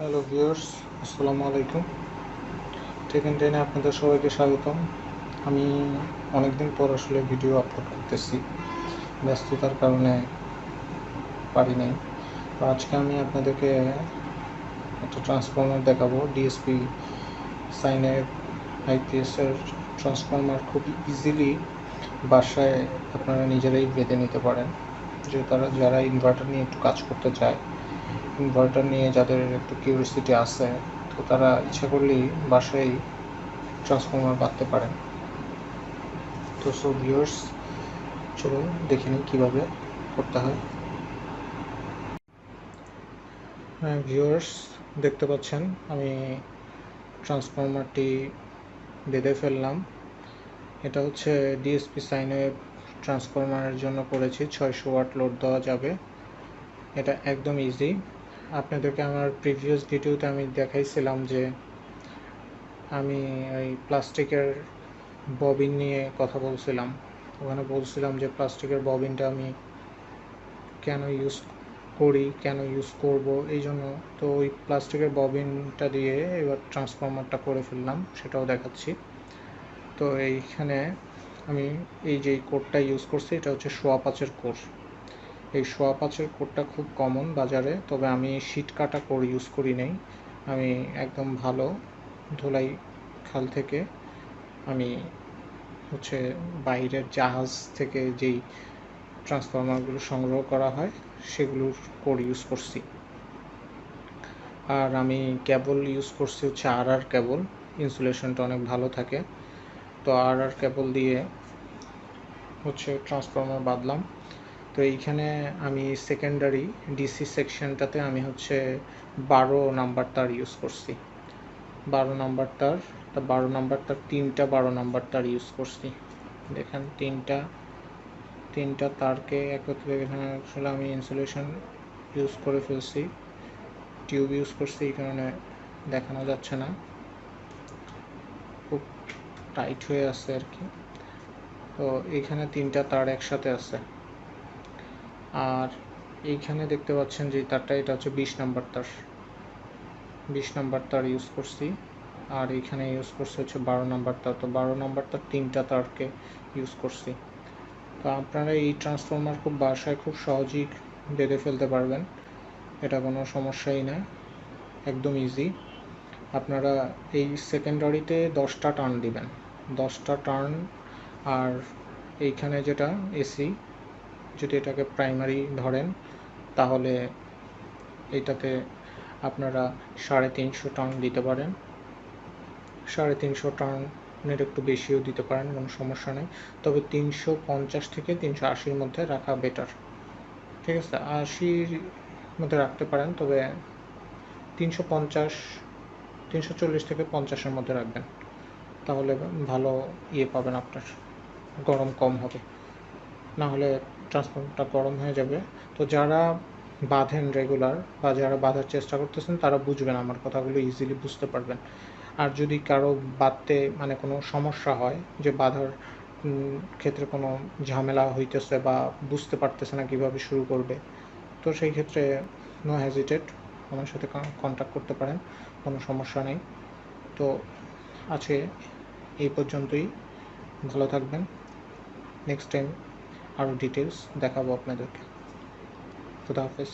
Hello viewers, আসসালামু আলাইকুম। Take and টেনে আপনাদের সবাইকে স্বাগতম। আমি অনেকদিন পর আসলে ভিডিও আপলোড করতেছি, ব্যস্ততার কারণে পারি নাই। তো আজকে আমি আপনাদেরকে একটা ট্রান্সফর্মার দেখাবো, ডিএসপি সাইনের আইপিএসের ট্রান্সফর্মার। খুব ইজিলি বাসায় আপনারা নিজেরাই বেঁধে নিতে পারেন। যে যারা ইনভার্টার নিয়ে একটু কাজ করতে চায়, ইনভার্টার নিয়ে যাদের একটু কিউরিওসিটি আছে, তো তারা ইচ্ছা করলেই বাসায় ট্রান্সফর্মার বাঁধতে পারেন। তো ভিউয়ার্স, চলুন দেখে নিই কীভাবে করতে হয়। ভিউয়ার্স, দেখতে পাচ্ছেন আমি ট্রান্সফর্মারটি বেঁধে ফেললাম। এটা হচ্ছে ডিএসপি সাইনে ট্রান্সফরমারের জন্য করেছি। 600 ওয়াট লোড দেওয়া যাবে। এটা একদম ইজি। আপনাদেরকে আমার প্রিভিয়াস ভিডিওতে আমি দেখাইছিলাম যে আমি ওই প্লাস্টিকের ববিন নিয়ে কথা বলছিলাম। ওখানে বলছিলাম যে প্লাস্টিকের ববিনটা আমি কেন ইউজ করি, কেন ইউজ করব, এই জন্য। তো ওই প্লাস্টিকের ববিনটা দিয়ে এবার ট্রান্সফরমারটা করে ফেললাম, সেটাও দেখাচ্ছি। তো এইখানে আমি এই যে কোডটা ইউজ করছি, এটা হচ্ছে 5.5 কোর। এই 5.5 কোডটা খুব কমন বাজারে, তবে আমি শীট কাটা কোর ইউজ করি নাই। আমি একদম ভালো ধুলাই খাল থেকে আমি হচ্ছে বাইরের জাহাজ থেকে যেই ট্রান্সফরমারগুলো সংগ্রহ করা হয় সেগুলোর কোড ইউজ করছি। আর আমি কেবল ইউজ করছি হচ্ছে আর কেবল, ইনসুলেশনটা অনেক ভালো থাকে। তো আর কেবল দিয়ে হচ্ছে ট্রান্সফরমার বাঁধলাম। তো এইখানে আমি সেকেন্ডারি ডিসি সেকশনটাতে আমি হচ্ছে 12 নাম্বার তার ইউজ করছি। 12 নাম্বার তার, 3টা 12 নাম্বার তার ইউজ করছি। দেখেন তিনটা তারকে একত্রে এখানে আসলে আমি ইনসুলেশন ইউজ করে ফেলছি, টিউব ইউজ করছি, এই কারণে দেখানো যাচ্ছে না, খুব টাইট হয়ে আছে আর কি। তো এইখানে 3টা তার একসাথে আছে। আর এইখানে দেখতে পাচ্ছেন যে তারটা, এটা হচ্ছে 20 নাম্বার তার, 20 নাম্বার তার ইউজ করছি। আর এইখানে ইউজ করছি হচ্ছে 12 নাম্বার তার। তো 12 নাম্বার তার 3টা তারকে ইউজ করছি। তো আপনারা এই ট্রান্সফরমার খুব বাসায় খুব সহজেই বেঁধে ফেলতে পারবেন, এটা কোনো সমস্যাই না, একদম ইজি। আপনারা এই সেকেন্ডারিতে 10টা টার্ন দিবেন, 10টা টার্ন। আর এইখানে যেটা এসি, যদি এটাকে প্রাইমারি ধরেন তাহলে এইটাতে আপনারা 350 টার্ন দিতে পারেন। 350 টার্নের একটু বেশিও দিতে পারেন, কোনো সমস্যা নেই। তবে 350 থেকে 380-র মধ্যে রাখা বেটার। ঠিক আছে, 80-র মধ্যে রাখতে পারেন, তবে 350, 340 থেকে 50-এর মধ্যে রাখবেন, তাহলে ভালো পাবেন, আপনার গরম কম হবে। না হলে ট্রান্সফর্মারটা গরম হয়ে যাবে। তো যারা বাঁধেন রেগুলার বা যারা বাঁধার চেষ্টা করতেছেন তারা বুঝবেন, আমার কথাগুলো ইজিলি বুঝতে পারবেন। আর যদি কারো বাঁধতে মানে কোনো সমস্যা হয়, যে বাঁধার ক্ষেত্রে কোনো ঝামেলা হইতেছে বা বুঝতে পারতেছে না কীভাবে শুরু করবে, তো সেই ক্ষেত্রে নো হেজিটেট, আমার সাথে কন্ট্যাক্ট করতে পারেন, কোনো সমস্যা নেই। তো আছে এই পর্যন্তই, ভালো থাকবেন। নেক্সট টাইম আরও ডিটেলস দেখাবো আপনাদেরকে। খুদা হাফেজ।